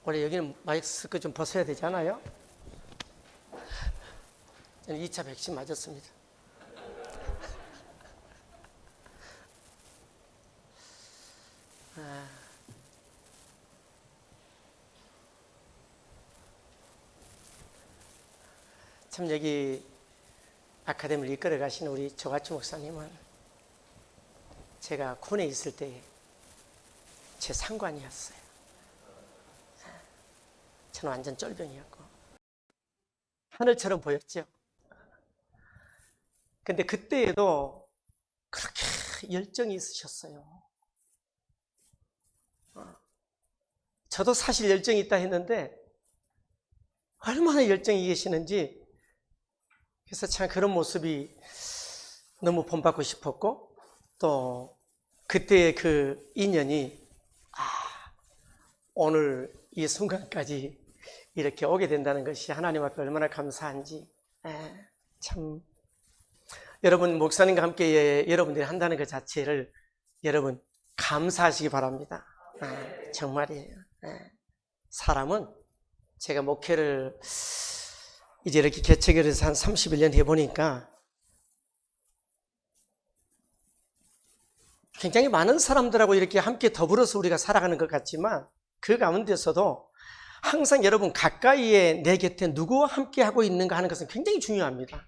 원래 여기는 마스크 좀 벗어야 되잖아요. 저는 2차 백신 맞았습니다. 참 여기 아카데미를 이끌어 가시는 우리 조가치 목사님은 제가 군에 있을 때 제 상관이었어요. 저는 완전 쫄병이었고 하늘처럼 보였죠. 근데 그때에도 그렇게 열정이 있으셨어요. 저도 사실 열정이 있다 했는데 얼마나 열정이 계시는지, 그래서 참 그런 모습이 너무 본받고 싶었고, 또 그때의 그 인연이 오늘 이 순간까지 이렇게 오게 된다는 것이 하나님 앞에 얼마나 감사한지. 참 여러분, 목사님과 함께 여러분들이 한다는 것 자체를 여러분 감사하시기 바랍니다. 정말이에요. 사람은, 제가 목회를 이제 이렇게 개척을 해서 한 31년 해보니까 굉장히 많은 사람들하고 이렇게 함께 더불어서 우리가 살아가는 것 같지만, 그 가운데서도 항상 여러분 가까이에 내 곁에 누구와 함께 하고 있는가 하는 것은 굉장히 중요합니다.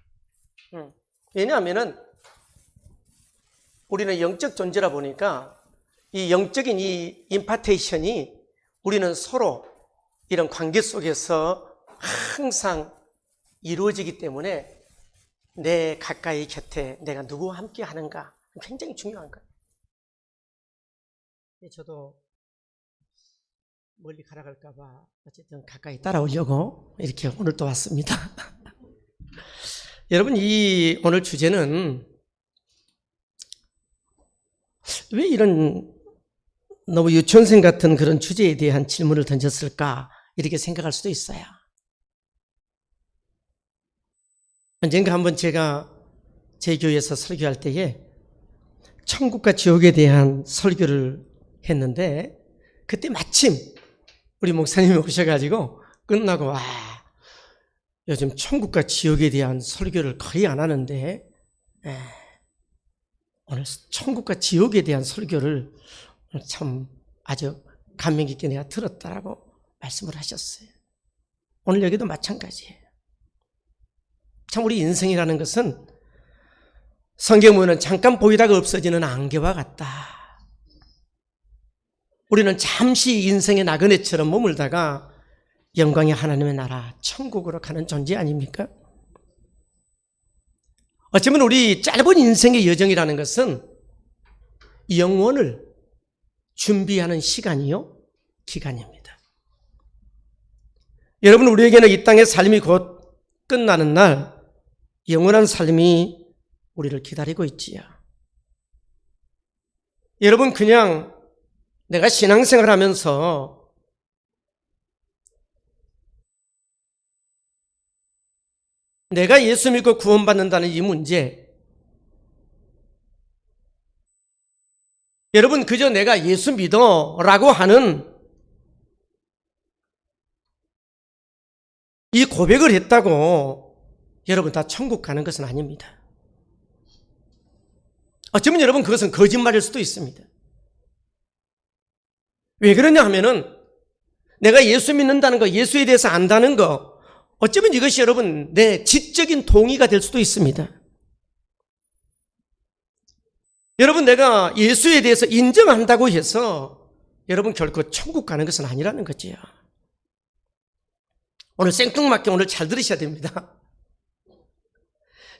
왜냐하면은 우리는 영적 존재라 보니까 이 영적인 이 임파테이션이 우리는 서로 이런 관계 속에서 항상 이루어지기 때문에 내 가까이 곁에 내가 누구와 함께 하는가 굉장히 중요한 거예요. 저도 멀리 가라갈까 봐 어쨌든 가까이 따라오려고 이렇게 오늘 또 왔습니다. 여러분, 이 오늘 주제는 왜 이런 너무 유치원생 같은 그런 주제에 대한 질문을 던졌을까 이렇게 생각할 수도 있어요. 언젠가 한번 제가 제 교회에서 설교할 때에 천국과 지옥에 대한 설교를 했는데, 그때 마침 우리 목사님이 오셔가지고 끝나고 요즘 천국과 지옥에 대한 설교를 거의 안 하는데 오늘 천국과 지옥에 대한 설교를 참 아주 감명 깊게 내가 들었다라고 말씀을 하셨어요. 오늘 여기도 마찬가지예요. 참 우리 인생이라는 것은 성경 보면 잠깐 보이다가 없어지는 안개와 같다. 우리는 잠시 인생의 나그네처럼 머물다가 영광의 하나님의 나라 천국으로 가는 존재 아닙니까? 어쩌면 우리 짧은 인생의 여정이라는 것은 영원을 준비하는 시간이요, 기간입니다. 여러분, 우리에게는 이 땅의 삶이 곧 끝나는 날 영원한 삶이 우리를 기다리고 있지요. 여러분, 그냥 내가 신앙생활 하면서 내가 예수 믿고 구원받는다는 이 문제, 여러분 그저 내가 예수 믿어 라고 하는 이 고백을 했다고 여러분 다 천국 가는 것은 아닙니다. 어쩌면 여러분 그것은 거짓말일 수도 있습니다. 왜 그러냐 하면은 내가 예수 믿는다는 거, 예수에 대해서 안다는 거, 어쩌면 이것이 여러분 내 지적인 동의가 될 수도 있습니다. 여러분, 내가 예수에 대해서 인정한다고 해서 여러분 결코 천국 가는 것은 아니라는 거지요. 오늘 생뚱맞게 오늘 잘 들으셔야 됩니다.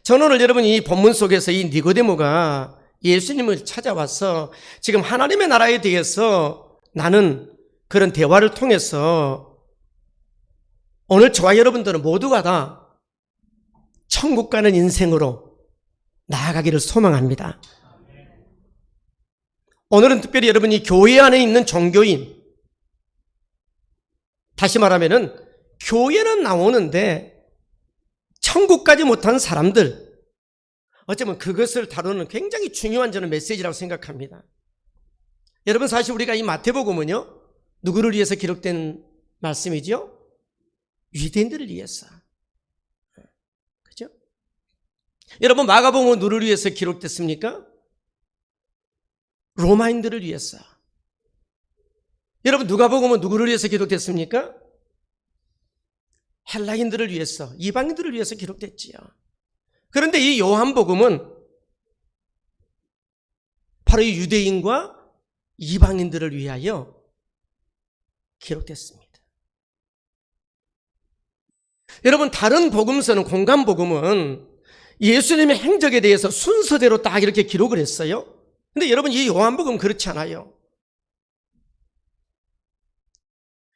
저는 오늘 여러분 이 본문 속에서 이 니고데모가 예수님을 찾아와서 지금 하나님의 나라에 대해서 나는 그런 대화를 통해서 오늘 저와 여러분들은 모두가 다 천국 가는 인생으로 나아가기를 소망합니다. 오늘은 특별히 여러분이 교회 안에 있는 종교인, 다시 말하면은 교회는 나오는데 천국 가지 못한 사람들, 어쩌면 그것을 다루는 굉장히 중요한 저는 메시지라고 생각합니다. 여러분, 사실 우리가 이 마태복음은요, 누구를 위해서 기록된 말씀이죠? 유대인들을 위해서. 그죠? 여러분, 마가복음은 누구를 위해서 기록됐습니까? 로마인들을 위해서. 여러분, 누가복음은 누구를 위해서 기록됐습니까? 헬라인들을 위해서, 이방인들을 위해서 기록됐지요. 그런데 이 요한복음은 바로 이 유대인과 이방인들을 위하여 기록됐습니다. 여러분, 다른 복음서는, 공간복음은 예수님의 행적에 대해서 순서대로 딱 이렇게 기록을 했어요. 근데 여러분, 이 요한복음은 그렇지 않아요.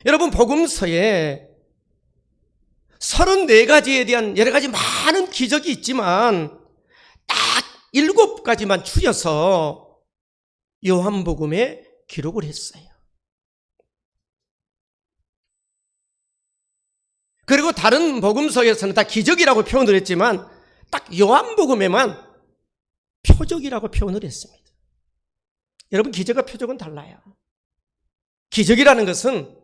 여러분, 복음서에 34가지에 대한 여러 가지 많은 기적이 있지만 딱 7가지만 추려서 요한복음에 기록을 했어요. 그리고 다른 복음서에서는 다 기적이라고 표현을 했지만 딱 요한복음에만 표적이라고 표현을 했습니다. 여러분, 기적과 표적은 달라요. 기적이라는 것은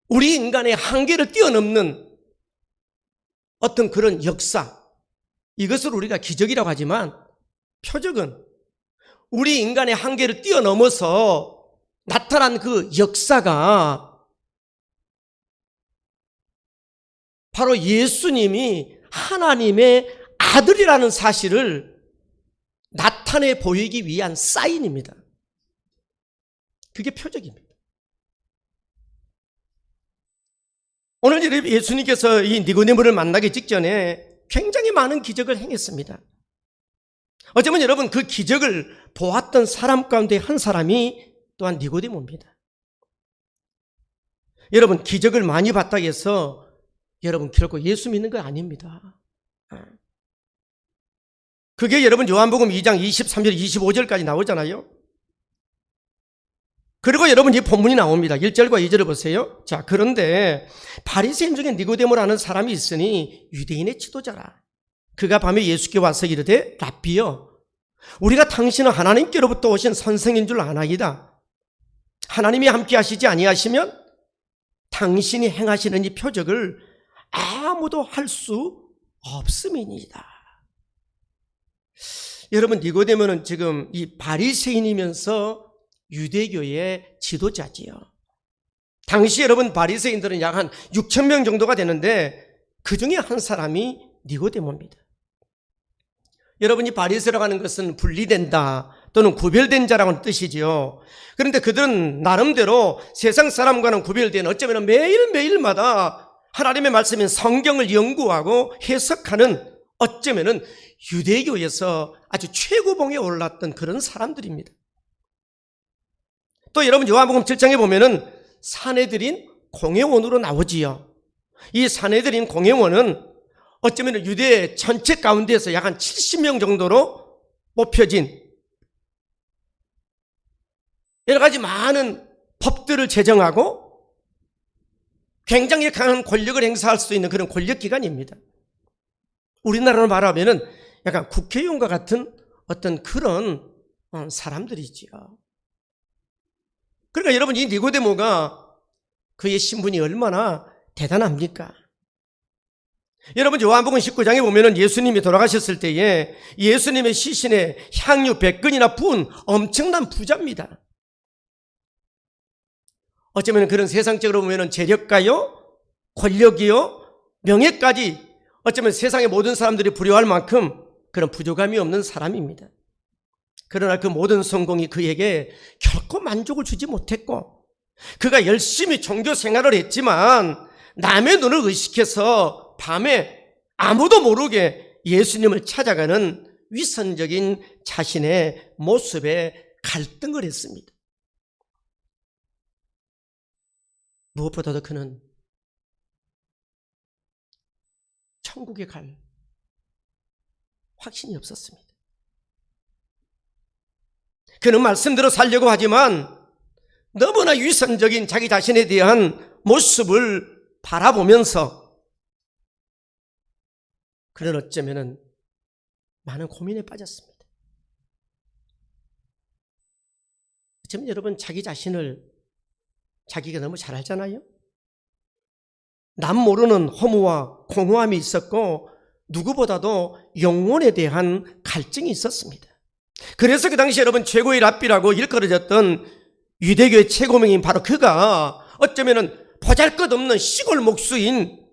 우리 인간의 한계를 뛰어넘는 어떤 그런 역사, 이것을 우리가 기적이라고 하지만 표적은 우리 인간의 한계를 뛰어넘어서 나타난 그 역사가 바로 예수님이 하나님의 아들이라는 사실을 나타내 보이기 위한 사인입니다. 그게 표적입니다. 오늘 예수님께서 이 니고데모를 만나기 직전에 굉장히 많은 기적을 행했습니다. 어쩌면 여러분, 그 기적을 보았던 사람 가운데 한 사람이 또한 니고데모입니다. 여러분, 기적을 많이 봤다고 해서 여러분 결코 예수 믿는 거 아닙니다. 그게 여러분 요한복음 2장 23절 25절까지 나오잖아요. 그리고 여러분 이 본문이 나옵니다. 1절과 2절을 보세요. 자, 그런데 바리새인 중에 니고데모라는 사람이 있으니 유대인의 지도자라. 그가 밤에 예수께 와서 이르되 랍비여, 우리가 당신은 하나님께로부터 오신 선생인 줄 아나이다. 하나님이 함께 하시지 아니하시면 당신이 행하시는 이 표적을 아무도 할 수 없음이니이다. 여러분, 니고데모는 지금 이 바리새인이면서 유대교의 지도자지요. 당시 여러분 바리새인들은 약 한 6천 명 정도가 되는데 그 중에 한 사람이 니고데모입니다. 여러분, 이 바리새라고 하는 것은 분리된다 또는 구별된 자라고 하는 뜻이지요. 그런데 그들은 나름대로 세상 사람과는 구별된, 어쩌면 매일매일마다 하나님의 말씀인 성경을 연구하고 해석하는, 어쩌면 유대교에서 아주 최고봉에 올랐던 그런 사람들입니다. 또 여러분 요한복음 7장에 보면은 산헤드린 공회원으로 나오지요. 이 산헤드린 공회원은 어쩌면 유대 전체 가운데에서 약 한 70명 정도로 뽑혀진 여러 가지 많은 법들을 제정하고 굉장히 강한 권력을 행사할 수 있는 그런 권력기관입니다. 우리나라로 말하면은 약간 국회의원과 같은 어떤 그런 사람들이지요. 그러니까 여러분, 이 니고데모가 그의 신분이 얼마나 대단합니까? 여러분, 요한복음 19장에 보면은 예수님이 돌아가셨을 때에 예수님의 시신에 향유 100근이나 부은 엄청난 부자입니다. 어쩌면 그런 세상적으로 보면은 재력가요, 권력이요, 명예까지 어쩌면 세상의 모든 사람들이 부러워할 만큼 그런 부족함이 없는 사람입니다. 그러나 그 모든 성공이 그에게 결코 만족을 주지 못했고, 그가 열심히 종교 생활을 했지만 남의 눈을 의식해서 밤에 아무도 모르게 예수님을 찾아가는 위선적인 자신의 모습에 갈등을 했습니다. 무엇보다도 그는 천국에 갈 확신이 없었습니다. 그는 말씀대로 살려고 하지만 너무나 위선적인 자기 자신에 대한 모습을 바라보면서 그는 어쩌면 많은 고민에 빠졌습니다. 어쩌면 여러분 자기 자신을 자기가 너무 잘 알잖아요. 남 모르는 허무와 공허함이 있었고 누구보다도 영혼에 대한 갈증이 있었습니다. 그래서 그 당시 여러분 최고의 랍비라고 일컬어졌던 유대교의 최고명인 바로 그가 어쩌면은 보잘것없는 시골 목수인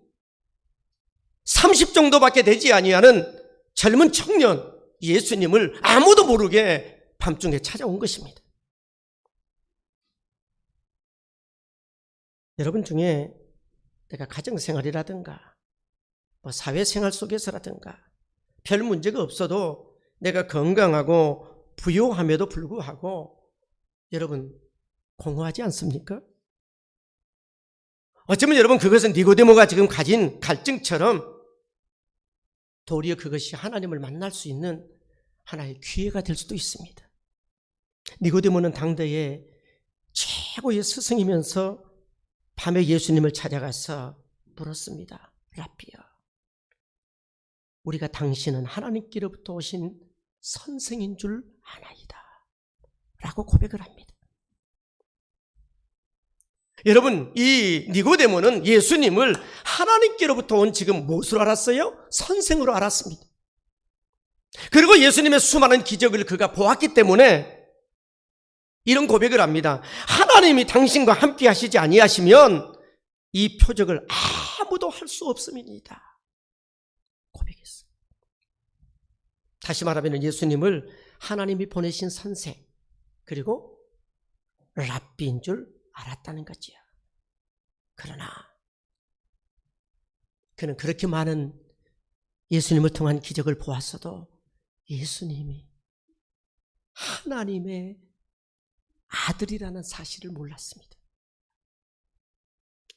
30 정도밖에 되지 아니하는 젊은 청년 예수님을 아무도 모르게 밤중에 찾아온 것입니다. 여러분 중에 내가 가정생활이라든가 사회생활 속에서라든가 별 문제가 없어도 내가 건강하고 부유함에도 불구하고 여러분 공허하지 않습니까? 어쩌면 여러분 그것은 니고데모가 지금 가진 갈증처럼 도리어 그것이 하나님을 만날 수 있는 하나의 기회가 될 수도 있습니다. 니고데모는 당대의 최고의 스승이면서 밤에 예수님을 찾아가서 물었습니다. 랍비여, 우리가 당신은 하나님께로부터 오신 선생인 줄 아나이다 라고 고백을 합니다. 여러분, 이 니고데모는 예수님을 하나님께로부터 온 지금 무엇으로 알았어요? 선생으로 알았습니다. 그리고 예수님의 수많은 기적을 그가 보았기 때문에 이런 고백을 합니다. 하나님이 당신과 함께 하시지 아니하시면 이 표적을 아무도 할 수 없음이니이다 고백했어요. 다시 말하면 예수님을 하나님이 보내신 선생 그리고 랍비인 줄 알았다는 거지요. 그러나 그는 그렇게 많은 예수님을 통한 기적을 보았어도 예수님이 하나님의 아들이라는 사실을 몰랐습니다.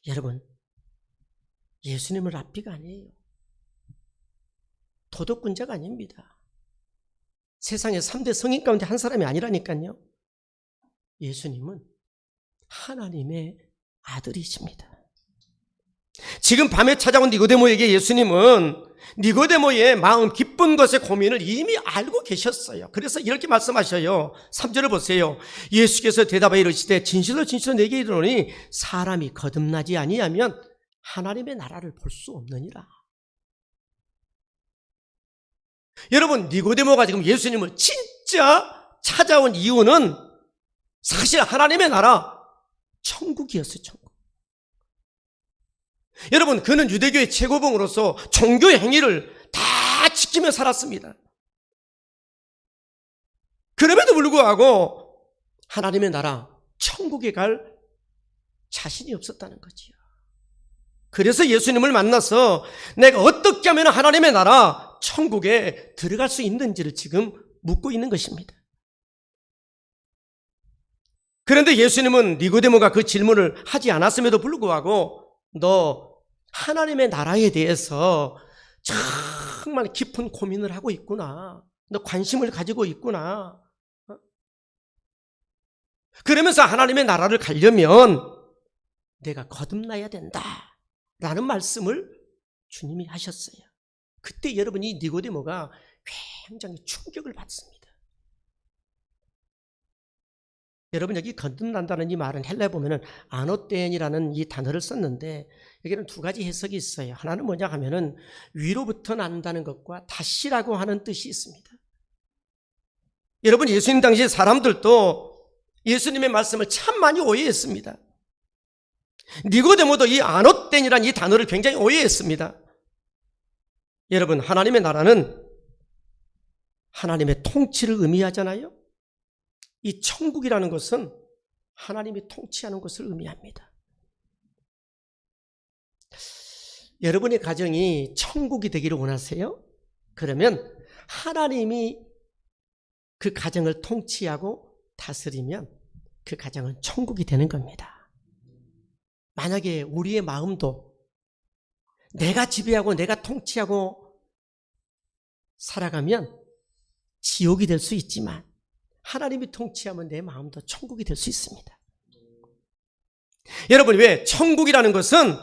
여러분, 예수님은 랍비가 아니에요. 도덕군자가 아닙니다. 세상의 3대 성인 가운데 한 사람이 아니라니까요. 예수님은 하나님의 아들이십니다. 지금 밤에 찾아온 니고데모에게 예수님은 니고데모의 마음 기쁜 것의 고민을 이미 알고 계셨어요. 그래서 이렇게 말씀하셔요. 3절을 보세요. 예수께서 대답하여 이르시되 진실로 진실로 내게 이르노니 사람이 거듭나지 아니하면 하나님의 나라를 볼 수 없느니라. 여러분, 니고데모가 지금 예수님을 진짜 찾아온 이유는 사실 하나님의 나라 천국이었어요. 천국. 여러분, 그는 유대교의 최고봉으로서 종교의 행위를 다 지키며 살았습니다. 그럼에도 불구하고 하나님의 나라 천국에 갈 자신이 없었다는 거지요. 그래서 예수님을 만나서 내가 어떻게 하면 하나님의 나라 천국에 들어갈 수 있는지를 지금 묻고 있는 것입니다. 그런데 예수님은 니고데모가 그 질문을 하지 않았음에도 불구하고 너 하나님의 나라에 대해서 정말 깊은 고민을 하고 있구나. 너 관심을 가지고 있구나. 그러면서 하나님의 나라를 가려면 내가 거듭나야 된다 라는 말씀을 주님이 하셨어요. 그때 여러분이 니고데모가 굉장히 충격을 받습니다. 여러분, 여기 거듭난다는 이 말은 헬라에 보면은 아노떼인이라는 이 단어를 썼는데 여기는 두 가지 해석이 있어요. 하나는 뭐냐 하면은 위로부터 난다는 것과 다시라고 하는 뜻이 있습니다. 여러분, 예수님 당시 사람들도 예수님의 말씀을 참 많이 오해했습니다. 니고데모도 이 아노떼인이라는 이 단어를 굉장히 오해했습니다. 여러분, 하나님의 나라는 하나님의 통치를 의미하잖아요. 이 천국이라는 것은 하나님이 통치하는 것을 의미합니다. 여러분의 가정이 천국이 되기를 원하세요? 그러면 하나님이 그 가정을 통치하고 다스리면 그 가정은 천국이 되는 겁니다. 만약에 우리의 마음도 내가 지배하고 내가 통치하고 살아가면 지옥이 될 수 있지만 하나님이 통치하면 내 마음도 천국이 될 수 있습니다. 여러분, 왜? 천국이라는 것은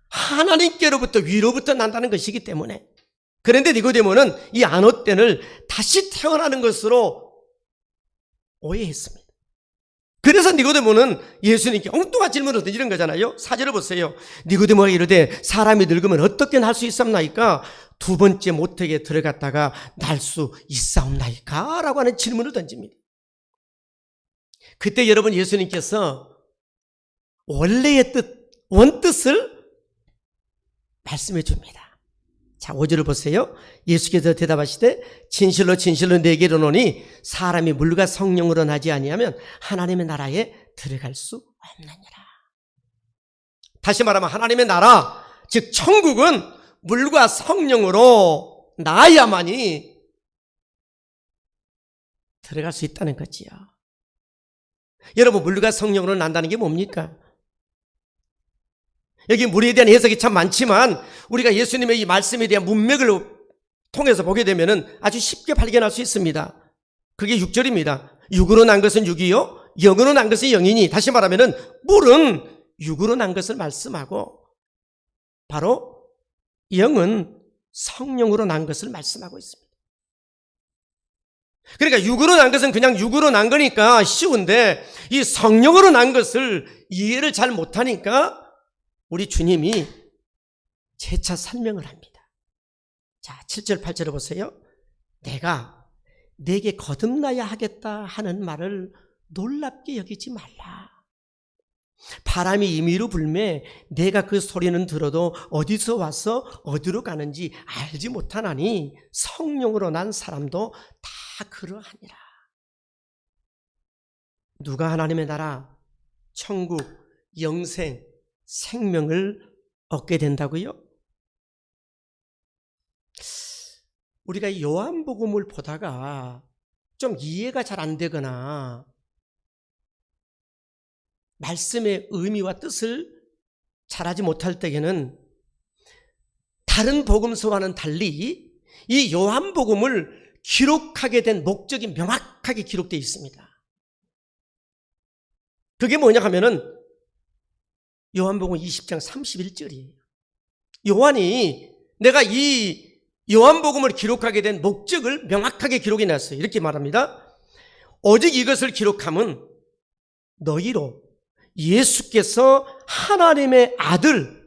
하나님께로부터 위로부터 난다는 것이기 때문에. 그런데 니고데모는 이 아노떼를 다시 태어나는 것으로 오해했습니다. 그래서 니고데모는 예수님께 엉뚱한 질문을 던지는 거잖아요. 4절을 보세요. 니고데모가 이르되 사람이 늙으면 어떻게 날 수 있사옵나이까? 두 번째 모택에 들어갔다가 날 수 있사옵나이까? 라고 하는 질문을 던집니다. 그때 여러분 예수님께서 원래의 원뜻을 말씀해 줍니다. 자, 5절을 보세요. 예수께서 대답하시되 진실로 진실로 내게 이르노니 사람이 물과 성령으로 나지 아니하면 하나님의 나라에 들어갈 수 없느니라. 다시 말하면 하나님의 나라, 즉 천국은 물과 성령으로 나야만이 들어갈 수 있다는 거지요. 여러분, 물과 성령으로 난다는 게 뭡니까? 여기 물에 대한 해석이 참 많지만 우리가 예수님의 이 말씀에 대한 문맥을 통해서 보게 되면 아주 쉽게 발견할 수 있습니다. 그게 6절입니다. 육으로 난 것은 육이요 영으로 난 것은 영이니, 다시 말하면 물은 육으로 난 것을 말씀하고 바로 영은 성령으로 난 것을 말씀하고 있습니다. 그러니까 육으로 난 것은 그냥 육으로 난 거니까 쉬운데 이 성령으로 난 것을 이해를 잘 못하니까 우리 주님이 재차 설명을 합니다. 자, 7절 8절을 보세요. 내가 내게 거듭나야 하겠다 하는 말을 놀랍게 여기지 말라. 바람이 임의로 불매 내가 그 소리는 들어도 어디서 와서 어디로 가는지 알지 못하나니 성령으로 난 사람도 다 그러하니라. 누가 하나님의 나라, 천국, 영생, 생명을 얻게 된다고요? 우리가 이 요한복음을 보다가 좀 이해가 잘 안 되거나 말씀의 의미와 뜻을 잘하지 못할 때에는 다른 복음서와는 달리 이 요한복음을 기록하게 된 목적이 명확하게 기록되어 있습니다. 그게 뭐냐 하면은 요한복음 20장 31절이에요. 요한이 내가 이 요한복음을 기록하게 된 목적을 명확하게 기록해 놨어요. 이렇게 말합니다. 오직 이것을 기록함은 너희로 예수께서 하나님의 아들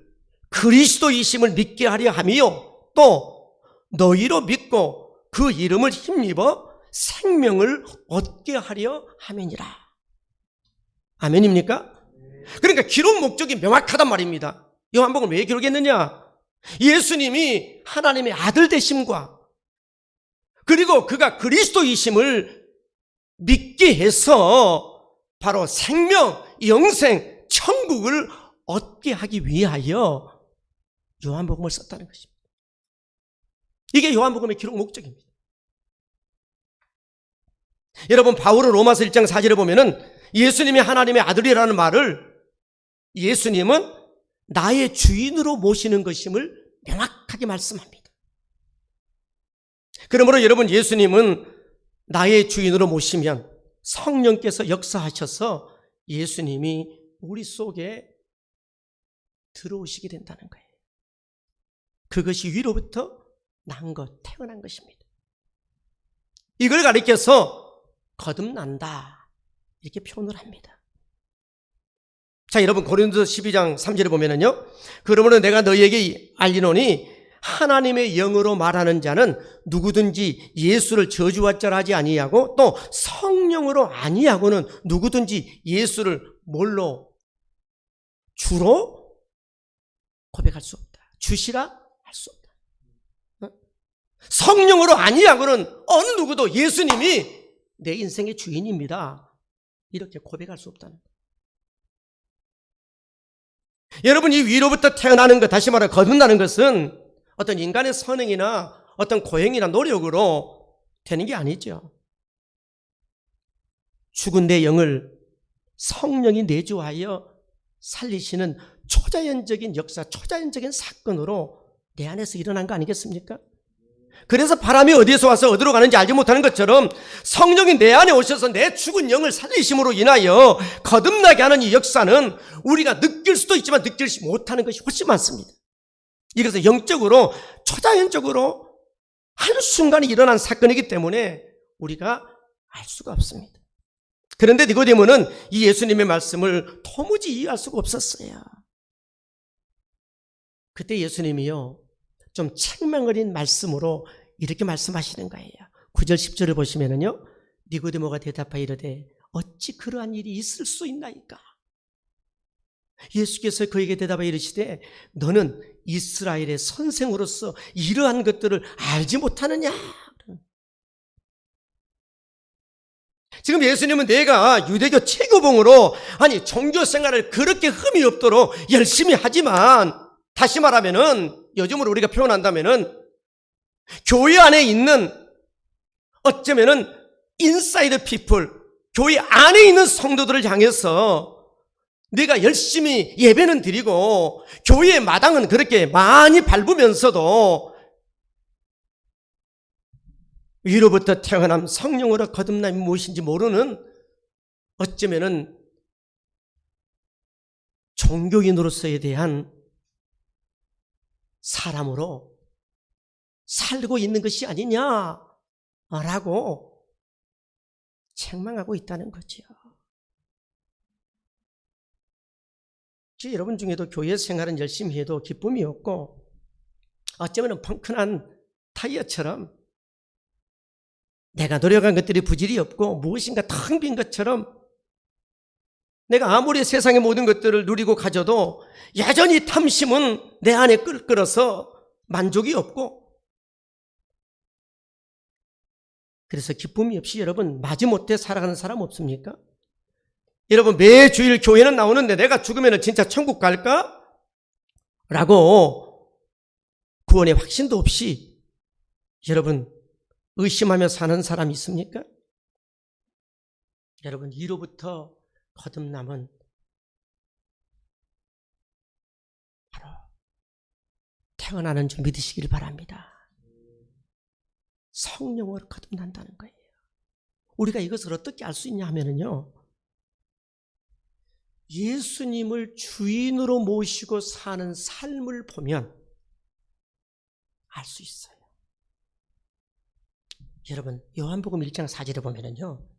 그리스도이심을 믿게 하려 함이요 또 너희로 믿고 그 이름을 힘입어 생명을 얻게 하려 함이니라. 아멘입니까? 그러니까 기록 목적이 명확하단 말입니다. 요한복음을 왜 기록했느냐? 예수님이 하나님의 아들 되심과 그리고 그가 그리스도이심을 믿게 해서 바로 생명, 영생, 천국을 얻게 하기 위하여 요한복음을 썼다는 것입니다. 이게 요한복음의 기록 목적입니다. 여러분, 바울은 로마서 1장 4절에 보면은 예수님이 하나님의 아들이라는 말을 예수님은 나의 주인으로 모시는 것임을 명확하게 말씀합니다. 그러므로 여러분, 예수님은 나의 주인으로 모시면 성령께서 역사하셔서 예수님이 우리 속에 들어오시게 된다는 거예요. 그것이 위로부터 난 것, 태어난 것입니다. 이걸 가리켜서 거듭난다 이렇게 표현을 합니다. 자, 여러분, 고린도서 12장 3절에 보면은요, 그러므로 내가 너희에게 알리노니 하나님의 영으로 말하는 자는 누구든지 예수를 저주하지 아니하고 또 성령으로 아니하고는 누구든지 예수를 뭘로? 주로 고백할 수 없다. 주시라 할 수 없다. 성령으로 아니하고는 어느 누구도 예수님이 내 인생의 주인입니다 이렇게 고백할 수 없다는 거예요. 여러분, 이 위로부터 태어나는 것, 다시 말해 거듭나는 것은 어떤 인간의 선행이나 어떤 고행이나 노력으로 되는 게 아니죠. 죽은 내 영을 성령이 내주하여 살리시는 초자연적인 역사, 초자연적인 사건으로 내 안에서 일어난 거 아니겠습니까? 그래서 바람이 어디에서 와서 어디로 가는지 알지 못하는 것처럼 성령이 내 안에 오셔서 내 죽은 영을 살리심으로 인하여 거듭나게 하는 이 역사는 우리가 느낄 수도 있지만 느끼지 못하는 것이 훨씬 많습니다. 이것은 영적으로 초자연적으로 한순간에 일어난 사건이기 때문에 우리가 알 수가 없습니다. 그런데 니고데모는 이 예수님의 말씀을 도무지 이해할 수가 없었어요. 그때 예수님이요, 좀 책망 어린 말씀으로 이렇게 말씀하시는 거예요. 9절 10절을 보시면은요, 니고데모가 대답하여 이르되 어찌 그러한 일이 있을 수 있나이까? 예수께서 그에게 대답하여 이르시되 너는 이스라엘의 선생으로서 이러한 것들을 알지 못하느냐? 지금 예수님은 내가 유대교 최고봉으로 종교 생활을 그렇게 흠이 없도록 열심히 하지만, 다시 말하면은 요즘으로 우리가 표현한다면은 교회 안에 있는 어쩌면은 인사이드 피플, 교회 안에 있는 성도들을 향해서 내가 열심히 예배는 드리고 교회의 마당은 그렇게 많이 밟으면서도 위로부터 태어남 성령으로 거듭남이 무엇인지 모르는, 어쩌면은 종교인으로서에 대한 사람으로 살고 있는 것이 아니냐라고 책망하고 있다는 거죠. 여러분 중에도 교회 생활은 열심히 해도 기쁨이 없고, 어쩌면 펑크난 타이어처럼 내가 노력한 것들이 부질이 없고 무엇인가 텅 빈 것처럼, 내가 아무리 세상의 모든 것들을 누리고 가져도 여전히 탐심은 내 안에 끓어서 만족이 없고, 그래서 기쁨이 없이 여러분 마지못해 살아가는 사람 없습니까? 여러분 매주일 교회는 나오는데 내가 죽으면 진짜 천국 갈까? 라고 구원의 확신도 없이 여러분 의심하며 사는 사람이 있습니까? 여러분 이로부터 거듭남은 바로 태어나는 줄 믿으시길 바랍니다. 성령으로 거듭난다는 거예요. 우리가 이것을 어떻게 알 수 있냐 하면요, 예수님을 주인으로 모시고 사는 삶을 보면 알 수 있어요. 여러분 요한복음 1장 4절에 보면은요,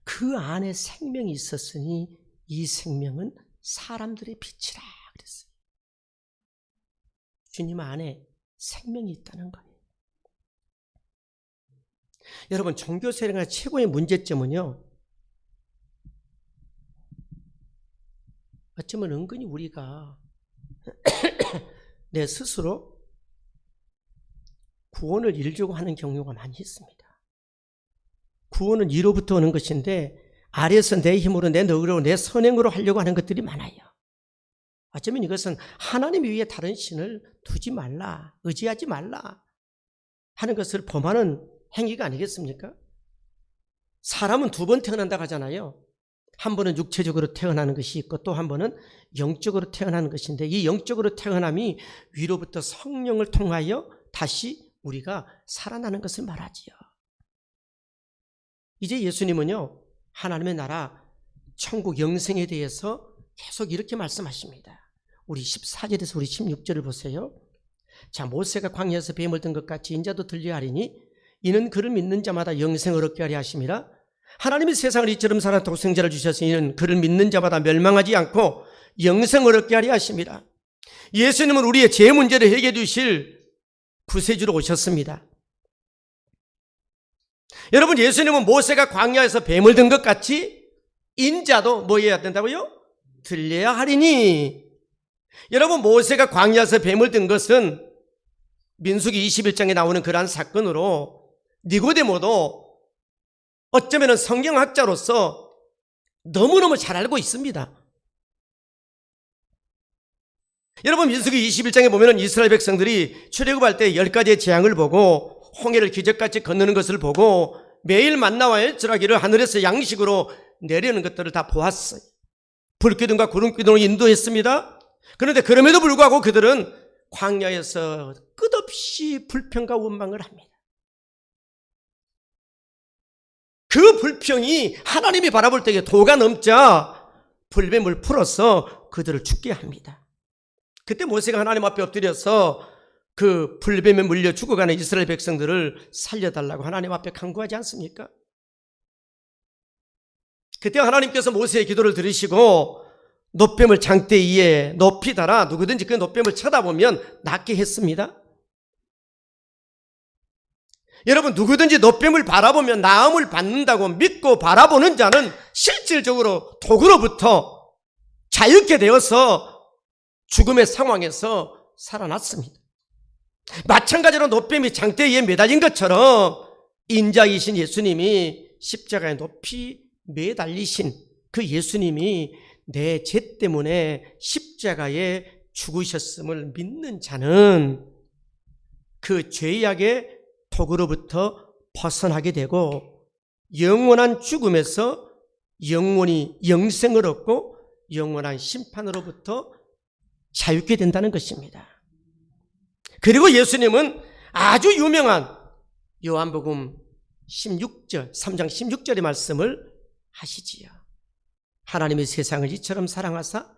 그 안에 생명이 있었으니 이 생명은 사람들의 빛이라 그랬어요. 주님 안에 생명이 있다는 거예요. 여러분 종교 생활의 최고의 문제점은요, 어쩌면 은근히 우리가 내 스스로 구원을 이루려고 하는 경우가 많이 있습니다. 구원은 이로부터 오는 것인데 아래에서 내 힘으로, 내 노력으로, 내 선행으로 하려고 하는 것들이 많아요. 어쩌면 이것은 하나님 위에 다른 신을 두지 말라, 의지하지 말라 하는 것을 범하는 행위가 아니겠습니까? 사람은 두 번 태어난다고 하잖아요. 한 번은 육체적으로 태어나는 것이 있고 또 한 번은 영적으로 태어나는 것인데, 이 영적으로 태어남이 위로부터 성령을 통하여 다시 우리가 살아나는 것을 말하지요. 이제 예수님은요, 하나님의 나라 천국 영생에 대해서 계속 이렇게 말씀하십니다. 우리 14절에서 우리 16절을 보세요. 자, 모세가 광야에서 뱀을 든 것 같이 인자도 들려하리니 이는 그를 믿는 자마다 영생을 얻게 하려 하심이라. 하나님이 세상을 이처럼 사랑 독생자를 주셔서 이는 그를 믿는 자마다 멸망하지 않고 영생을 얻게 하려 하심이라. 예수님은 우리의 죄 문제를 해결해 주실 구세주로 오셨습니다. 여러분 예수님은 모세가 광야에서 뱀을 든 것 같이 인자도 뭐 해야 된다고요? 들려야 하리니. 여러분 모세가 광야에서 뱀을 든 것은 민수기 21장에 나오는 그러한 사건으로 니고데모도 어쩌면 성경학자로서 너무너무 잘 알고 있습니다. 여러분 민수기 21장에 보면 이스라엘 백성들이 출애굽할 때 10가지의 재앙을 보고 홍해를 기적같이 건너는 것을 보고 매일 만나와 일절하기를 하늘에서 양식으로 내리는 것들을 다 보았어요. 불기둥과 구름기둥으로 인도했습니다. 그런데 그럼에도 불구하고 그들은 광야에서 끝없이 불평과 원망을 합니다. 그 불평이 하나님이 바라볼 때에 도가 넘자 불뱀을 풀어서 그들을 죽게 합니다. 그때 모세가 하나님 앞에 엎드려서 그 불뱀에 물려 죽어가는 이스라엘 백성들을 살려달라고 하나님 앞에 간구하지 않습니까? 그때 하나님께서 모세의 기도를 들으시고 놋뱀을 장대 위에 높이 달아 누구든지 그 놋뱀을 쳐다보면 낫게 했습니다. 여러분, 누구든지 놋뱀을 바라보면 나음을 받는다고 믿고 바라보는 자는 실질적으로 독으로부터 자유케 되어서 죽음의 상황에서 살아났습니다. 마찬가지로 놋뱀이 장대 위에 매달린 것처럼 인자이신 예수님이 십자가에 높이 매달리신 그 예수님이 내 죄 때문에 십자가에 죽으셨음을 믿는 자는 그 죄악의 독으로부터 벗어나게 되고 영원한 죽음에서 영원히 영생을 얻고 영원한 심판으로부터 자유케 된다는 것입니다. 그리고 예수님은 아주 유명한 요한복음 16절, 3장 16절의 말씀을 하시지요. 하나님이 세상을 이처럼 사랑하사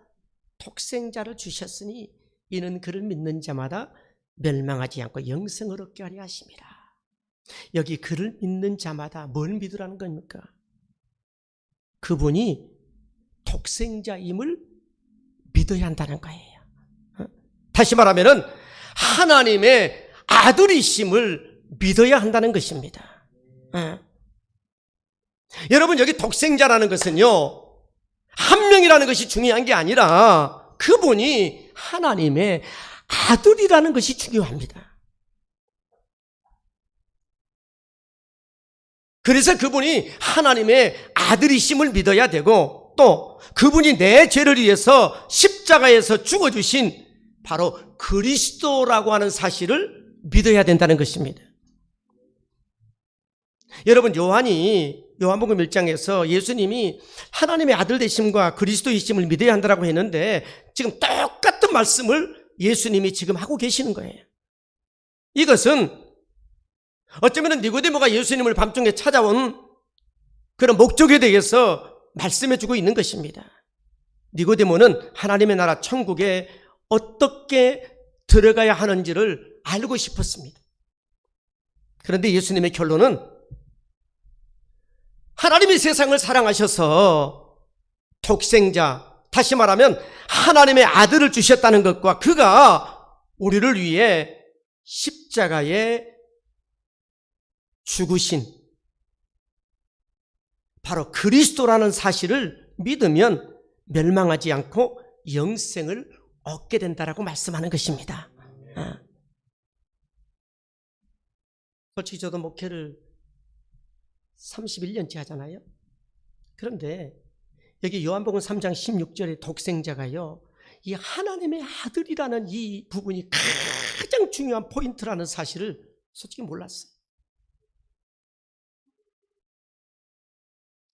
독생자를 주셨으니 이는 그를 믿는 자마다 멸망하지 않고 영생을 얻게 하려 하심이라. 여기 그를 믿는 자마다 뭘 믿으라는 겁니까? 그분이 독생자임을 믿어야 한다는 거예요. 다시 말하면 하나님의 아들이심을 믿어야 한다는 것입니다. 여러분, 여기 독생자라는 것은요, 한 명이라는 것이 중요한 게 아니라 그분이 하나님의 아들이라는 것이 중요합니다. 그래서 그분이 하나님의 아들이심을 믿어야 되고 또 그분이 내 죄를 위해서 십자가에서 죽어주신 바로 그리스도라고 하는 사실을 믿어야 된다는 것입니다. 여러분, 요한복음 1장에서 예수님이 하나님의 아들 되심과 그리스도이심을 믿어야 한다고 했는데 지금 똑같은 말씀을 예수님이 지금 하고 계시는 거예요. 이것은 어쩌면 니고데모가 예수님을 밤중에 찾아온 그런 목적에 대해서 말씀해 주고 있는 것입니다. 니고데모는 하나님의 나라 천국에 어떻게 들어가야 하는지를 알고 싶었습니다. 그런데 예수님의 결론은 하나님이 세상을 사랑하셔서 독생자, 다시 말하면 하나님의 아들을 주셨다는 것과 그가 우리를 위해 십자가에 죽으신 바로 그리스도라는 사실을 믿으면 멸망하지 않고 영생을 얻게 된다라고 말씀하는 것입니다. 솔직히 저도 목회를 31년째 하잖아요. 그런데 여기 요한복음 3장 16절의 독생자가요, 이 하나님의 아들이라는 이 부분이 가장 중요한 포인트라는 사실을 솔직히 몰랐어요.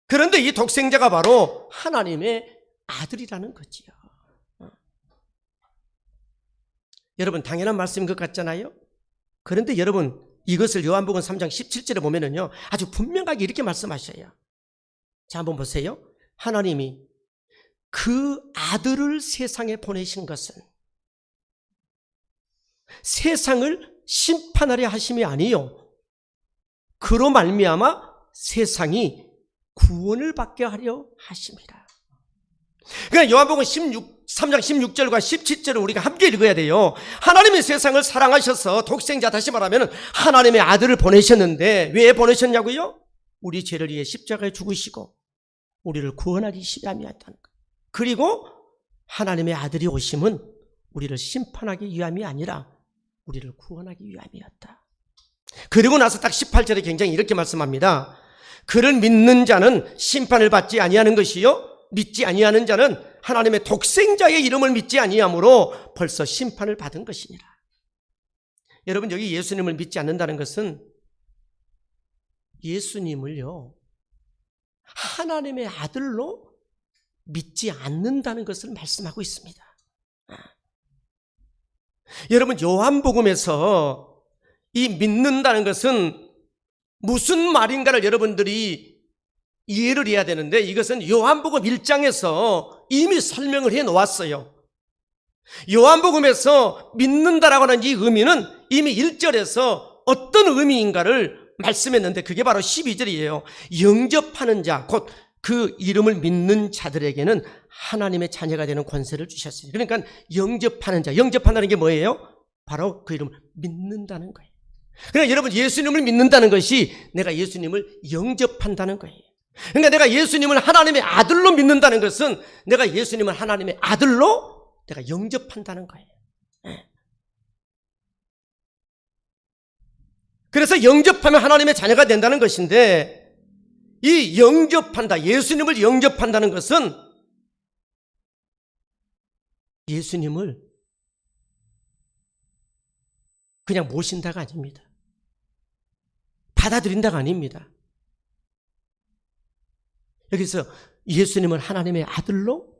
그런데 이 독생자가 바로 하나님의 아들이라는 거지요. 여러분, 당연한 말씀인 것 같잖아요. 그런데 여러분, 이것을 요한복음 3장 17절에 보면은요, 아주 분명하게 이렇게 말씀하셔요. 자, 한번 보세요. 하나님이 그 아들을 세상에 보내신 것은 세상을 심판하려 하심이 아니요, 그로 말미암아 세상이 구원을 받게 하려 하심이라. 그러니까 요한복음 3장 16절과 17절을 우리가 함께 읽어야 돼요. 하나님이 세상을 사랑하셔서 독생자, 다시 말하면 하나님의 아들을 보내셨는데 왜 보내셨냐고요? 우리 죄를 위해 십자가에 죽으시고 우리를 구원하기 위함이었다는 거예요. 그리고 하나님의 아들이 오심은 우리를 심판하기 위함이 아니라 우리를 구원하기 위함이었다. 그리고 나서 딱 18절에 굉장히 이렇게 말씀합니다. 그를 믿는 자는 심판을 받지 아니하는 것이요, 믿지 아니하는 자는 하나님의 독생자의 이름을 믿지 아니하므로 벌써 심판을 받은 것이니라. 여러분, 여기 예수님을 믿지 않는다는 것은 예수님을요, 하나님의 아들로 믿지 않는다는 것을 말씀하고 있습니다. 여러분, 요한복음에서 이 믿는다는 것은 무슨 말인가를 여러분들이 이해를 해야 되는데, 이것은 요한복음 1장에서 이미 설명을 해 놓았어요. 요한복음에서 믿는다라고 하는 이 의미는 이미 1절에서 어떤 의미인가를 말씀했는데 그게 바로 12절이에요. 영접하는 자, 곧 그 이름을 믿는 자들에게는 하나님의 자녀가 되는 권세를 주셨어요. 그러니까 영접하는 자, 영접한다는 게 뭐예요? 바로 그 이름을 믿는다는 거예요. 그러니까 여러분, 예수님을 믿는다는 것이 내가 예수님을 영접한다는 거예요. 그러니까 내가 예수님을 하나님의 아들로 믿는다는 것은 내가 예수님을 하나님의 아들로 내가 영접한다는 거예요. 그래서 영접하면 하나님의 자녀가 된다는 것인데, 이 영접한다, 예수님을 영접한다는 것은 예수님을 그냥 모신다가 아닙니다. 받아들인다가 아닙니다. 여기서 예수님을 하나님의 아들로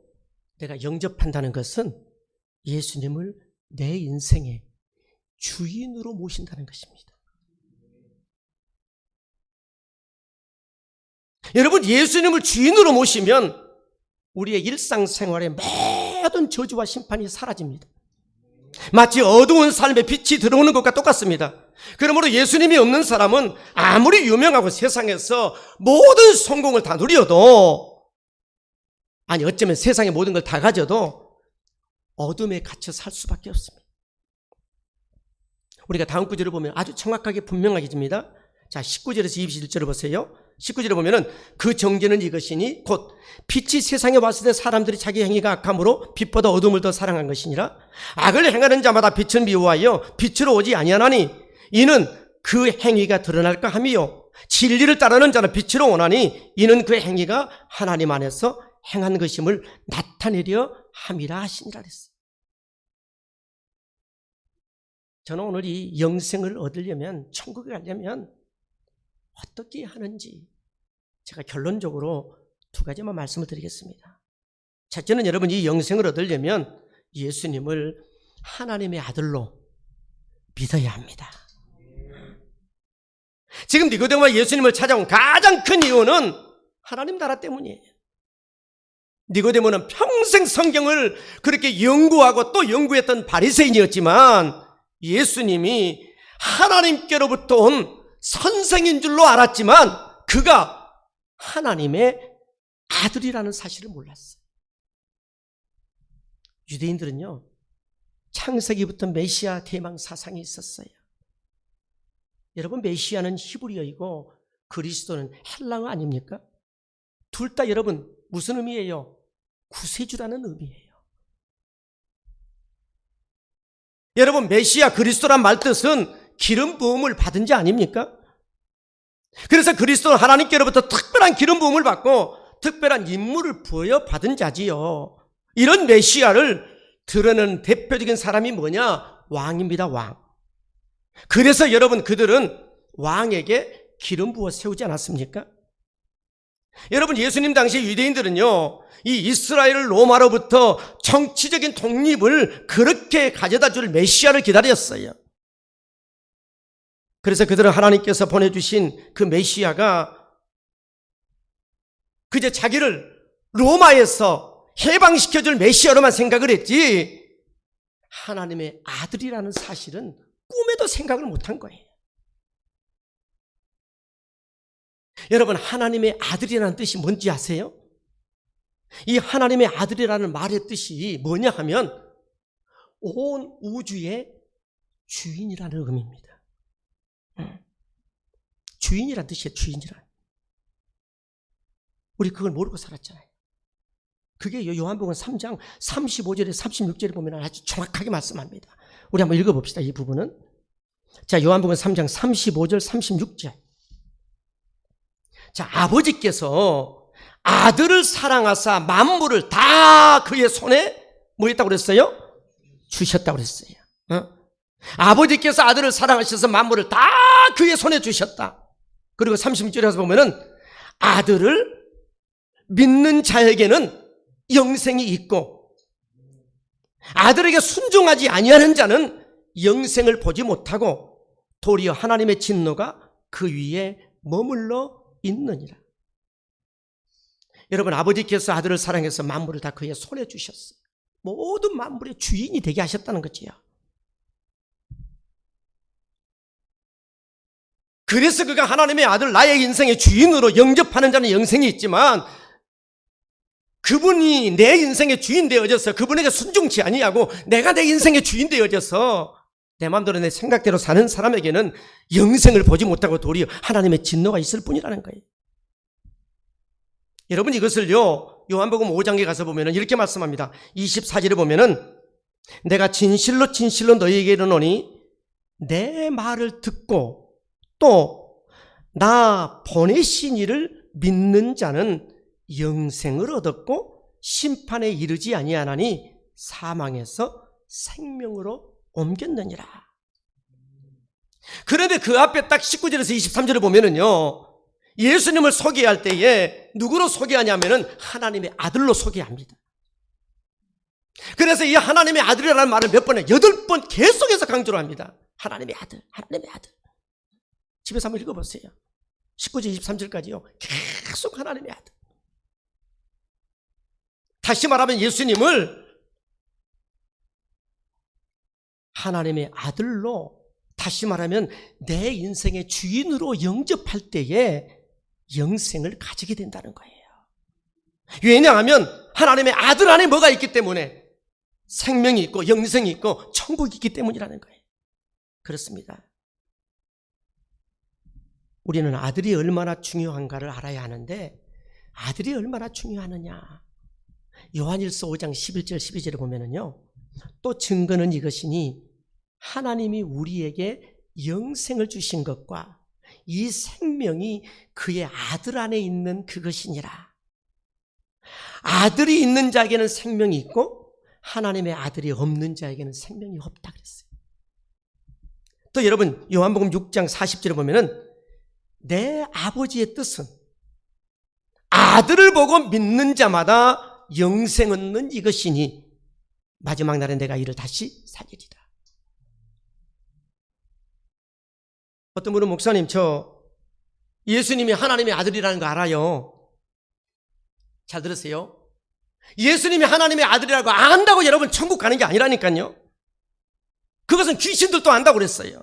내가 영접한다는 것은 예수님을 내 인생의 주인으로 모신다는 것입니다. 여러분, 예수님을 주인으로 모시면 우리의 일상생활의 모든 저주와 심판이 사라집니다. 마치 어두운 삶에 빛이 들어오는 것과 똑같습니다. 그러므로 예수님이 없는 사람은 아무리 유명하고 세상에서 모든 성공을 다 누려도, 아니 어쩌면 세상의 모든 걸 다 가져도 어둠에 갇혀 살 수밖에 없습니다. 우리가 다음 구절을 보면 아주 정확하게 분명하게 집니다. 자, 19절에서 21절을 보세요. 19절에 보면은 그 정죄는 이것이니 곧 빛이 세상에 왔을 때 사람들이 자기 행위가 악함으로 빛보다 어둠을 더 사랑한 것이니라. 악을 행하는 자마다 빛을 미워하여 빛으로 오지 아니하나니 이는 그 행위가 드러날까 함이요 진리를 따르는 자는 빛으로 오나니 이는 그 행위가 하나님 안에서 행한 것임을 나타내려 함이라 하시니라 그랬어요. 저는 오늘 이 영생을 얻으려면, 천국에 가려면 어떻게 하는지 제가 결론적으로 두 가지만 말씀을 드리겠습니다. 첫째는 여러분, 이 영생을 얻으려면 예수님을 하나님의 아들로 믿어야 합니다. 지금 니고데모가 예수님을 찾아온 가장 큰 이유는 하나님 나라 때문이에요. 니고데모는 평생 성경을 그렇게 연구하고 또 연구했던 바리새인이었지만 예수님이 하나님께로부터 온 선생인 줄로 알았지만 그가 하나님의 아들이라는 사실을 몰랐어요. 유대인들은요, 창세기부터 메시아 대망 사상이 있었어요. 여러분, 메시아는 히브리어이고 그리스도는 헬라어 아닙니까? 둘 다 여러분 무슨 의미예요? 구세주라는 의미예요. 여러분, 메시아 그리스도란 말 뜻은 기름 부음을 받은 자 아닙니까? 그래서 그리스도는 하나님께로부터 특별한 기름 부음을 받고 특별한 임무를 부여받은 자지요. 이런 메시아를 드러내는 대표적인 사람이 뭐냐? 왕입니다, 왕. 그래서 여러분, 그들은 왕에게 기름 부어 세우지 않았습니까? 여러분, 예수님 당시 유대인들은요, 이 이스라엘 로마로부터 정치적인 독립을 그렇게 가져다 줄 메시아를 기다렸어요. 그래서 그들은 하나님께서 보내주신 그 메시아가 그저 자기를 로마에서 해방시켜줄 메시아로만 생각을 했지 하나님의 아들이라는 사실은 꿈에도 생각을 못한 거예요. 여러분, 하나님의 아들이라는 뜻이 뭔지 아세요? 이 하나님의 아들이라는 말의 뜻이 뭐냐 하면 온 우주의 주인이라는 의미입니다. 주인이란 뜻이에요. 주인이란. 우리 그걸 모르고 살았잖아요. 그게 요한복음 3장 35절에 36절에 보면 아주 정확하게 말씀합니다. 우리 한번 읽어봅시다. 이 부분은. 자, 요한복음 3장 35절 36절. 자, 아버지께서 아들을 사랑하사 만물을 다 그의 손에 뭐 했다고 그랬어요? 주셨다고 그랬어요. 아버지께서 아들을 사랑하셔서 만물을 다 그의 손에 주셨다. 그리고 36절에서 보면은 아들을 믿는 자에게는 영생이 있고 아들에게 순종하지 아니하는 자는 영생을 보지 못하고 도리어 하나님의 진노가 그 위에 머물러 있느니라. 여러분, 아버지께서 아들을 사랑해서 만물을 다 그의 손에 주셨어요. 모든 만물의 주인이 되게 하셨다는 거지요. 그래서 그가 하나님의 아들, 나의 인생의 주인으로 영접하는 자는 영생이 있지만 그분이 내 인생의 주인 되어져서 그분에게 순종치 아니하고 내가 내 인생의 주인 되어져서 내 마음대로 내 생각대로 사는 사람에게는 영생을 보지 못하고 도리어 하나님의 진노가 있을 뿐이라는 거예요. 여러분 이것을요 요한복음 5장에 가서 보면은 이렇게 말씀합니다. 24절에 보면은 내가 진실로 진실로 너희에게 이르노니 내 말을 듣고 또 나 보내신 이를 믿는 자는 영생을 얻었고 심판에 이르지 아니하나니 사망에서 생명으로 옮겼느니라. 그런데 그 앞에 딱 19절에서 23절을 보면은요 예수님을 소개할 때에 누구로 소개하냐면은 하나님의 아들로 소개합니다. 그래서 이 하나님의 아들이라는 말을 몇 번에 8번 계속해서 강조를 합니다. 하나님의 아들, 하나님의 아들. 집에서 한번 읽어보세요. 19절 23절까지요 계속 하나님의 아들. 다시 말하면 예수님을 하나님의 아들로, 다시 말하면 내 인생의 주인으로 영접할 때에 영생을 가지게 된다는 거예요. 왜냐하면 하나님의 아들 안에 뭐가 있기 때문에 생명이 있고 영생이 있고 천국이 있기 때문이라는 거예요. 그렇습니다. 우리는 아들이 얼마나 중요한가를 알아야 하는데 아들이 얼마나 중요하느냐. 요한일서 5장 11절 12절에 보면은요 또 증거는 이것이니 하나님이 우리에게 영생을 주신 것과 이 생명이 그의 아들 안에 있는 그것이니라. 아들이 있는 자에게는 생명이 있고 하나님의 아들이 없는 자에게는 생명이 없다 그랬어요. 또 여러분 요한복음 6장 40절에 보면은 내 아버지의 뜻은 아들을 보고 믿는 자마다 영생 얻는 이것이니 마지막 날에 내가 이를 다시 살리리라. 어떤 분은 목사님 저 예수님이 하나님의 아들이라는 거 알아요. 잘 들으세요. 예수님이 하나님의 아들이라고 안다고 여러분 천국 가는 게 아니라니까요. 그것은 귀신들도 안다고 그랬어요.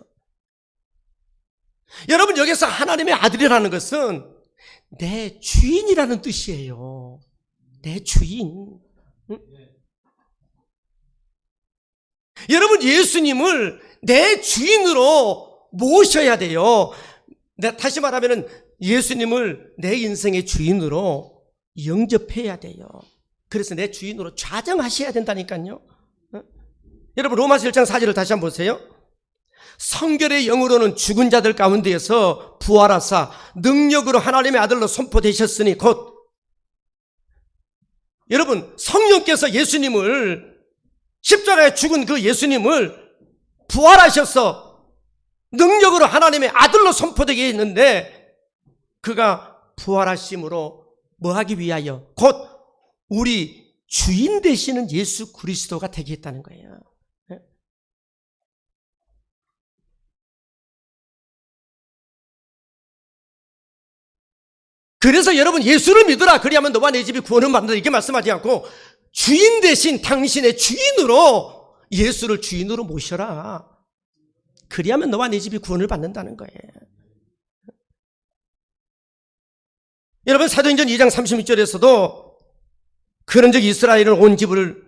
여러분 여기서 하나님의 아들이라는 것은 내 주인이라는 뜻이에요. 내 주인. 응? 여러분 예수님을 내 주인으로 모셔야 돼요. 다시 말하면 예수님을 내 인생의 주인으로 영접해야 돼요. 그래서 내 주인으로 좌정하셔야 된다니까요. 여러분 로마서 1장 4절을 다시 한번 보세요. 성결의 영으로는 죽은 자들 가운데에서 부활하사 능력으로 하나님의 아들로 선포되셨으니 곧 여러분 성령께서 예수님을 십자가에 죽은 그 예수님을 부활하셔서 능력으로 하나님의 아들로 선포되게 했는데 그가 부활하심으로 뭐하기 위하여 곧 우리 주인 되시는 예수 그리스도가 되게 했다는 거예요. 그래서 여러분 예수를 믿으라 그리하면 너와 내 집이 구원을 받는다 이렇게 말씀하지 않고 주인 대신 당신의 주인으로 예수를 주인으로 모셔라. 그리하면 너와 내 집이 구원을 받는다는 거예요. 여러분 사도행전 2장 36절에서도 그런즉 이스라엘은 온 집을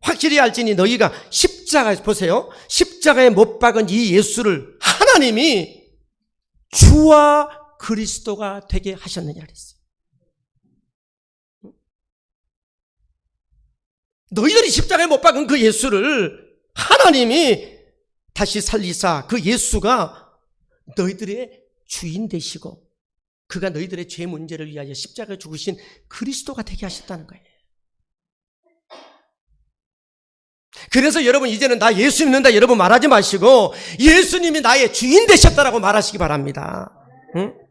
확실히 알지니 너희가 십자가에 보세요. 십자가에 못 박은 이 예수를 하나님이 주와 그리스도가 되게 하셨느냐 그랬어요. 너희들이 십자가에 못 박은 그 예수를 하나님이 다시 살리사 그 예수가 너희들의 주인 되시고 그가 너희들의 죄 문제를 위하여 십자가에 죽으신 그리스도가 되게 하셨다는 거예요. 그래서 여러분 이제는 나 예수 믿는다 여러분 말하지 마시고 예수님이 나의 주인 되셨다라고 말하시기 바랍니다. 응?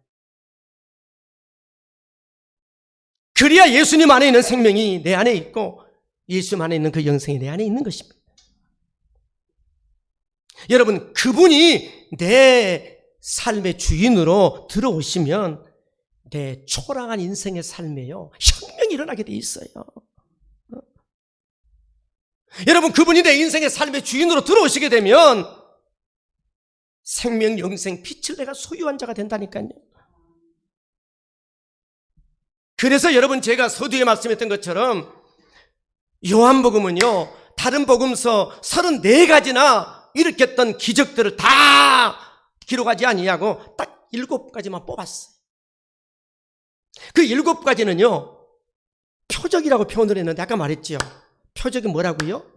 그래야 예수님 안에 있는 생명이 내 안에 있고 예수님 안에 있는 그 영생이 내 안에 있는 것입니다. 여러분 그분이 내 삶의 주인으로 들어오시면 내 초라한 인생의 삶에요 혁명이 일어나게 돼 있어요. 여러분 그분이 내 인생의 삶의 주인으로 들어오시게 되면 생명 영생 빛을 내가 소유한 자가 된다니까요. 그래서 여러분 제가 서두에 말씀했던 것처럼 요한복음은요, 다른 복음서 34가지나 일으켰던 기적들을 다 기록하지 아니하고 딱 7가지만 뽑았어요. 그 7가지는요, 표적이라고 표현을 했는데 아까 말했죠. 표적이 뭐라고요?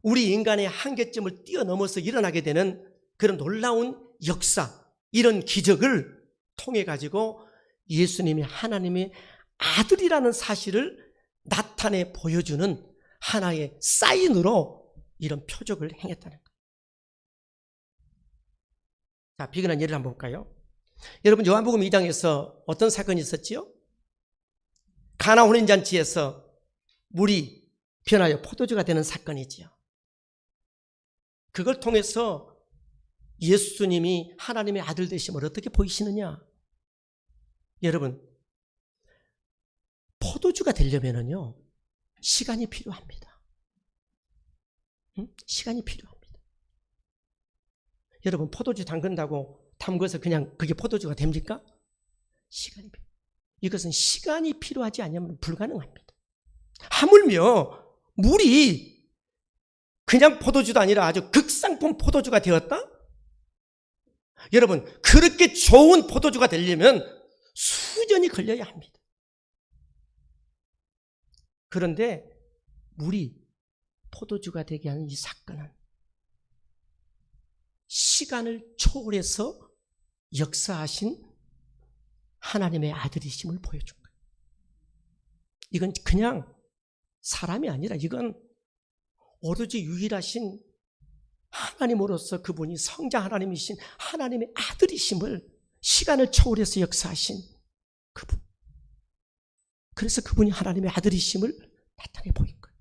우리 인간의 한계점을 뛰어넘어서 일어나게 되는 그런 놀라운 역사, 이런 기적을 통해 가지고 예수님이 하나님의 아들이라는 사실을 나타내 보여주는 하나의 사인으로 이런 표적을 행했다는 거예요. 자, 비근한 예를 한번 볼까요? 여러분, 요한복음 2장에서 어떤 사건이 있었지요? 가나 혼인잔치에서 물이 변하여 포도주가 되는 사건이지요. 그걸 통해서 예수님이 하나님의 아들 되심을 어떻게 보이시느냐? 여러분, 포도주가 되려면은요, 시간이 필요합니다. 시간이 필요합니다. 여러분, 포도주 담근다고 담궈서 그냥 그게 포도주가 됩니까? 시간이 필요합니다. 이것은 시간이 필요하지 않으면 불가능합니다. 하물며 물이 그냥 포도주도 아니라 아주 극상품 포도주가 되었다? 여러분, 그렇게 좋은 포도주가 되려면 수년이 걸려야 합니다. 그런데 물이 포도주가 되게 하는 이 사건은 시간을 초월해서 역사하신 하나님의 아들이심을 보여준 거예요. 이건 그냥 사람이 아니라 이건 오로지 유일하신 하나님으로서 그분이 성자 하나님이신 하나님의 아들이심을 시간을 초월해서 역사하신 그분. 그래서 그분이 하나님의 아들이심을 나타내 보인 거예요.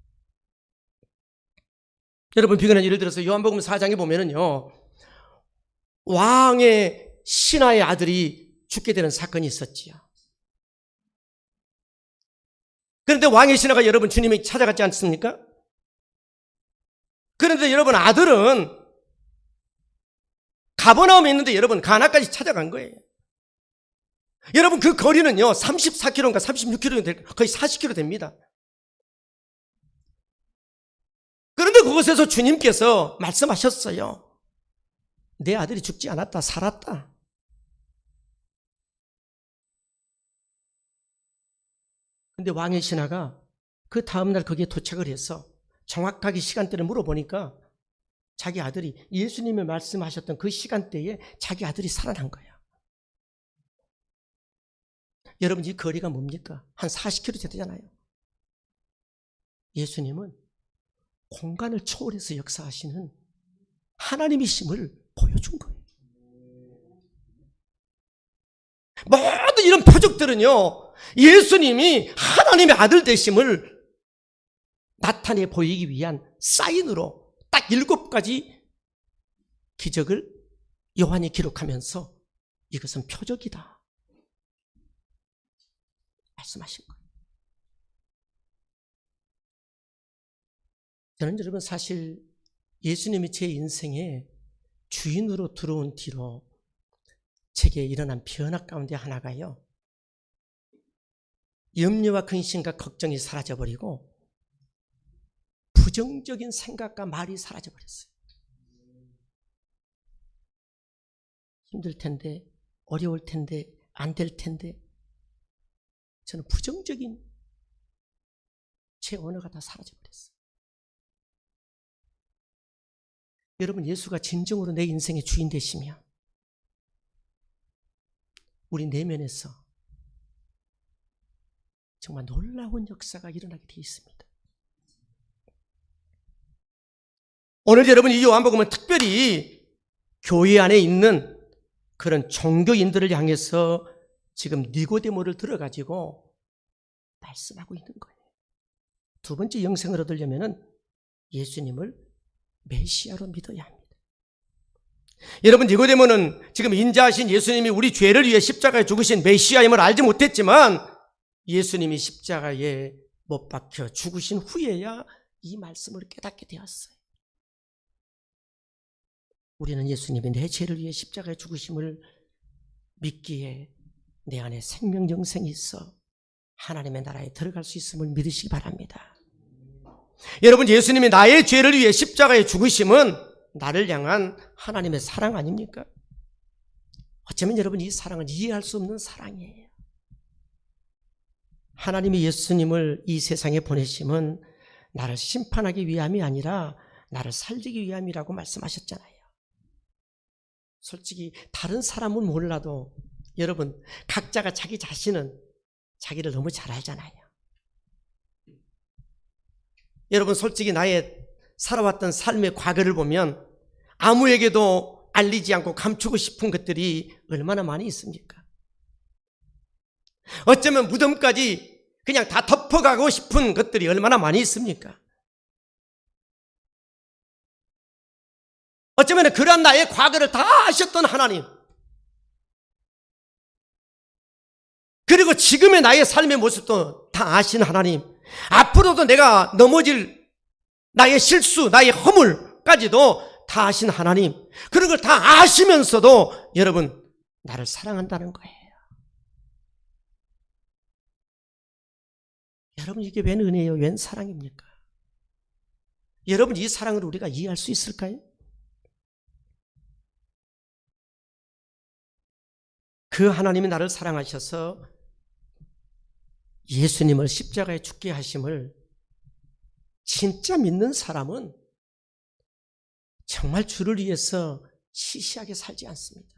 여러분, 비근한 예를 들어서 요한복음 4장에 보면은요, 왕의 신하의 아들이 죽게 되는 사건이 있었지요. 그런데 왕의 신하가 여러분 주님이 찾아갔지 않습니까? 그런데 여러분 아들은 가버나움에 있는데 여러분 가나까지 찾아간 거예요. 여러분 그 거리는요 34km인가 36km 거의 40km 됩니다. 그런데 그곳에서 주님께서 말씀하셨어요. 내 아들이 죽지 않았다, 살았다. 근데 왕의 신하가 그 다음날 거기에 도착을 해서 정확하게 시간대를 물어보니까 자기 아들이 예수님이 말씀하셨던 그 시간대에 자기 아들이 살아난 거야. 여러분 이 거리가 뭡니까? 한 40km 되잖아요. 예수님은 공간을 초월해서 역사하시는 하나님이심을 보여준 거예요. 모든 이런 표적들은요, 예수님이 하나님의 아들 되심을 나타내 보이기 위한 사인으로 딱 7가지 기적을 요한이 기록하면서 이것은 표적이다 말씀하신 거예요. 저는 여러분 사실 예수님이 제 인생에 주인으로 들어온 뒤로 제게 일어난 변화 가운데 하나가요, 염려와 근심과 걱정이 사라져버리고 부정적인 생각과 말이 사라져버렸어요. 힘들 텐데, 어려울 텐데, 안 될 텐데, 저는 부정적인 제 언어가 다 사라져버렸어요. 여러분 예수가 진정으로 내 인생의 주인 되시면 우리 내면에서 정말 놀라운 역사가 일어나게 되어 있습니다. 오늘 여러분 이 요한복음은 특별히 교회 안에 있는 그런 종교인들을 향해서 지금 니고데모를 들어가지고 말씀하고 있는 거예요. 두 번째 영생을 얻으려면 예수님을 메시아로 믿어야 합니다. 여러분 니고데모는 지금 인자하신 예수님이 우리 죄를 위해 십자가에 죽으신 메시아임을 알지 못했지만 예수님이 십자가에 못 박혀 죽으신 후에야 이 말씀을 깨닫게 되었어요. 우리는 예수님이 내 죄를 위해 십자가에 죽으심을 믿기에 내 안에 생명 영생이 있어 하나님의 나라에 들어갈 수 있음을 믿으시기 바랍니다. 여러분, 예수님이 나의 죄를 위해 십자가에 죽으심은 나를 향한 하나님의 사랑 아닙니까? 어쩌면 여러분 이 사랑은 이해할 수 없는 사랑이에요. 하나님이 예수님을 이 세상에 보내심은 나를 심판하기 위함이 아니라 나를 살리기 위함이라고 말씀하셨잖아요. 솔직히 다른 사람은 몰라도 여러분 각자가 자기 자신은 자기를 너무 잘 알잖아요. 여러분 솔직히 나의 살아왔던 삶의 과거를 보면 아무에게도 알리지 않고 감추고 싶은 것들이 얼마나 많이 있습니까? 어쩌면 무덤까지 그냥 다 덮어가고 싶은 것들이 얼마나 많이 있습니까? 어쩌면 그런 나의 과거를 다 아셨던 하나님, 그리고 지금의 나의 삶의 모습도 다 아신 하나님, 앞으로도 내가 넘어질 나의 실수, 나의 허물까지도 다 아신 하나님, 그런 걸 다 아시면서도 여러분 나를 사랑한다는 거예요. 여러분 이게 웬 은혜예요? 웬 사랑입니까? 여러분 이 사랑을 우리가 이해할 수 있을까요? 그 하나님이 나를 사랑하셔서 예수님을 십자가에 죽게 하심을 진짜 믿는 사람은 정말 주를 위해서 시시하게 살지 않습니다.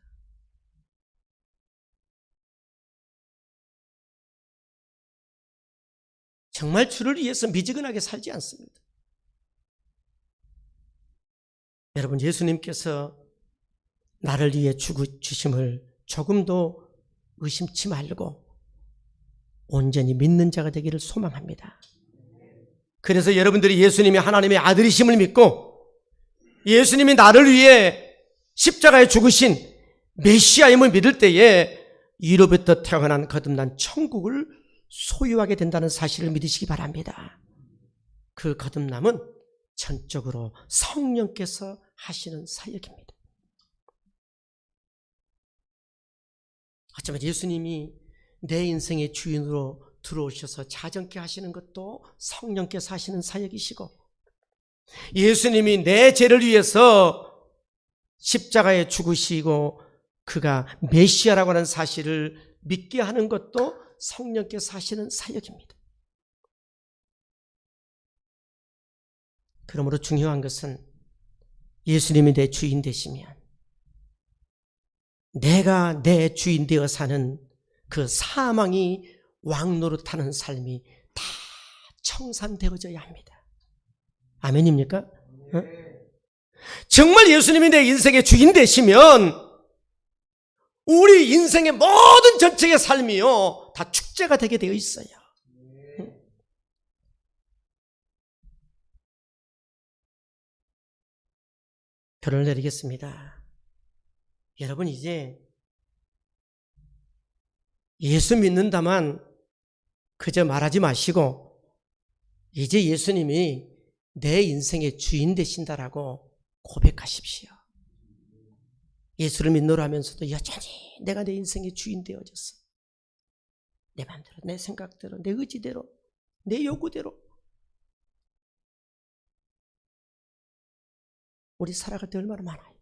정말 주를 위해서 미지근하게 살지 않습니다. 여러분 예수님께서 나를 위해 죽으심을 조금도 의심치 말고 온전히 믿는 자가 되기를 소망합니다. 그래서 여러분들이 예수님이 하나님의 아들이심을 믿고 예수님이 나를 위해 십자가에 죽으신 메시아임을 믿을 때에 이로부터 태어난 거듭난 천국을 소유하게 된다는 사실을 믿으시기 바랍니다. 그 거듭남은 전적으로 성령께서 하시는 사역입니다. 어쩌면 예수님이 내 인생의 주인으로 들어오셔서 자정케 하시는 것도 성령께서 하시는 사역이시고, 예수님이 내 죄를 위해서 십자가에 죽으시고 그가 메시아라고 하는 사실을 믿게 하는 것도 성령께서 하시는 사역입니다. 그러므로 중요한 것은 예수님이 내 주인 되시면 내가 내 주인 되어 사는 그 사망이 왕노릇하는 삶이 다 청산되어져야 합니다. 아멘입니까? 정말 예수님이 내 인생의 주인 되시면 우리 인생의 모든 전체의 삶이요 다 축제가 되게 되어 있어요. 결론을 내리겠습니다. 여러분 이제 예수 믿는다만 그저 말하지 마시고 이제 예수님이 내 인생의 주인 되신다라고 고백하십시오. 예수를 믿노라 하면서도 여전히 내가 내 인생의 주인 되어졌어. 내 마음대로, 내 생각대로, 내 의지대로, 내 요구대로 우리 살아갈 때 얼마나 많아요.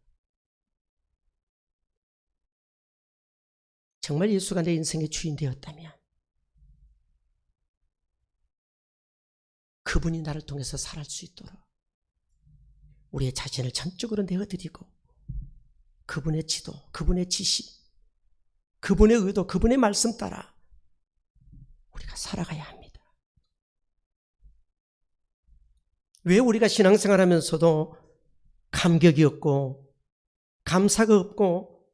정말 예수가 내 인생의 주인 되었다면 그분이 나를 통해서 살아갈 수 있도록 우리의 자신을 전적으로 내어드리고 그분의 지도, 그분의 지시, 그분의 의도, 그분의 말씀 따라 우리가 살아가야 합니다. 왜 우리가 신앙생활하면서도 감격이 없고 감사가 없고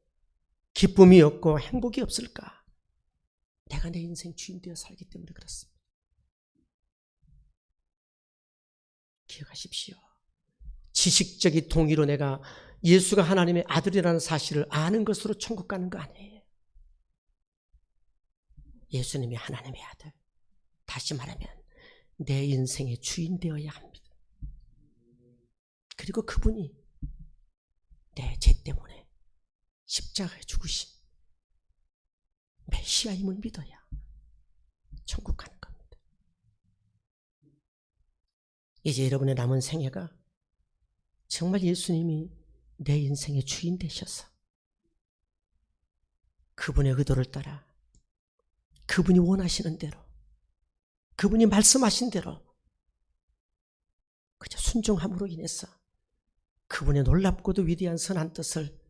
기쁨이 없고 행복이 없을까? 내가 내 인생 주인 되어 살기 때문에 그렇습니다. 기억하십시오. 지식적인 동의로 내가 예수가 하나님의 아들이라는 사실을 아는 것으로 천국 가는 거 아니에요. 예수님이 하나님의 아들, 다시 말하면 내 인생의 주인 되어야 합니다. 그리고 그분이 내 죄 때문에 십자가에 죽으신 메시아임을 믿어야 천국 가는 겁니다. 이제 여러분의 남은 생애가 정말 예수님이 내 인생의 주인 되셔서 그분의 의도를 따라 그분이 원하시는 대로 그분이 말씀하신 대로 그저 순종함으로 인해서 그분의 놀랍고도 위대한 선한 뜻을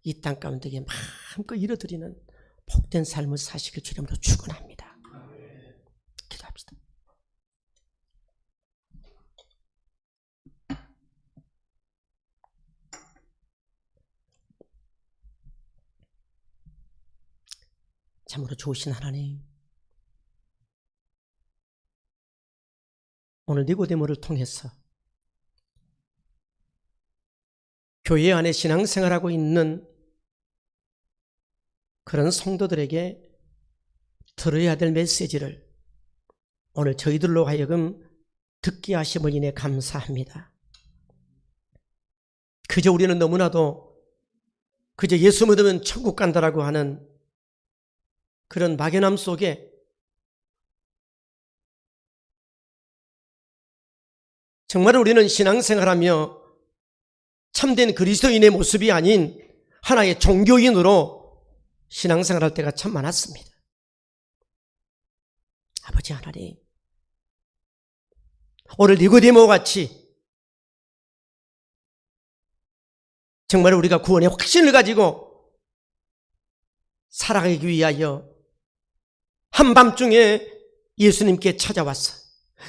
이 땅 가운데 마음껏 이뤄드리는 복된 삶을 사시길 주님으로 축원합니다. 기도합시다. 참으로 좋으신 하나님, 오늘 니고데모를 통해서 교회 안에 신앙생활하고 있는 그런 성도들에게 들어야 될 메시지를 오늘 저희들로 하여금 듣게 하심을 인해 감사합니다. 그저 우리는 너무나도 그저 예수 믿으면 천국 간다라고 하는 그런 막연함 속에 정말 우리는 신앙생활하며 참된 그리스도인의 모습이 아닌 하나의 종교인으로 신앙생활할 때가 참 많았습니다. 아버지 하나님, 오늘 니고데모 같이 정말 우리가 구원의 확신을 가지고 살아가기 위하여 한밤중에 예수님께 찾아왔어.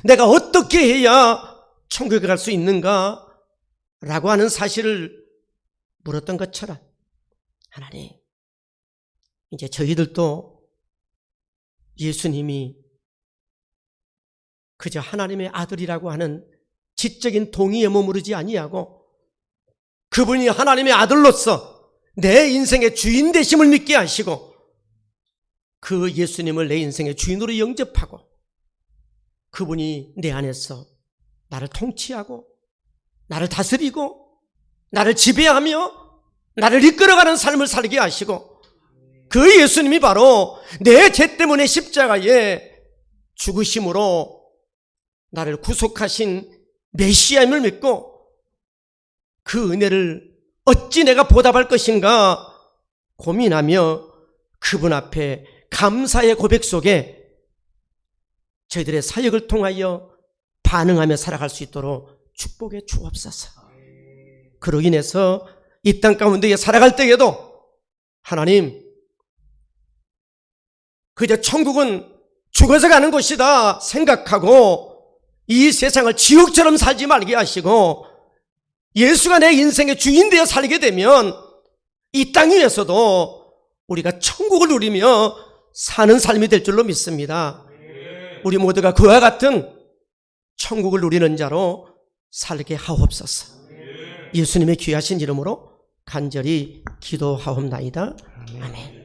내가 어떻게 해야 천국에 갈 수 있는가? 라고 하는 사실을 물었던 것처럼 하나님, 이제 저희들도 예수님이 그저 하나님의 아들이라고 하는 지적인 동의에 머무르지 아니하고 그분이 하나님의 아들로서 내 인생의 주인 되심을 믿게 하시고 그 예수님을 내 인생의 주인으로 영접하고 그분이 내 안에서 나를 통치하고 나를 다스리고 나를 지배하며 나를 이끌어가는 삶을 살게 하시고 그 예수님이 바로 내 죄 때문에 십자가에 죽으심으로 나를 구속하신 메시아임을 믿고 그 은혜를 어찌 내가 보답할 것인가 고민하며 그분 앞에 감사의 고백 속에 저희들의 사역을 통하여 반응하며 살아갈 수 있도록 축복해 주옵소서. 그로 인해서 이 땅 가운데에 살아갈 때에도 하나님, 그저 천국은 죽어서 가는 곳이다 생각하고 이 세상을 지옥처럼 살지 말게 하시고 예수가 내 인생의 주인 되어 살게 되면 이 땅 위에서도 우리가 천국을 누리며 사는 삶이 될 줄로 믿습니다. 우리 모두가 그와 같은 천국을 누리는 자로 살게 하옵소서. 예수님의 귀하신 이름으로 간절히 기도하옵나이다. 아멘.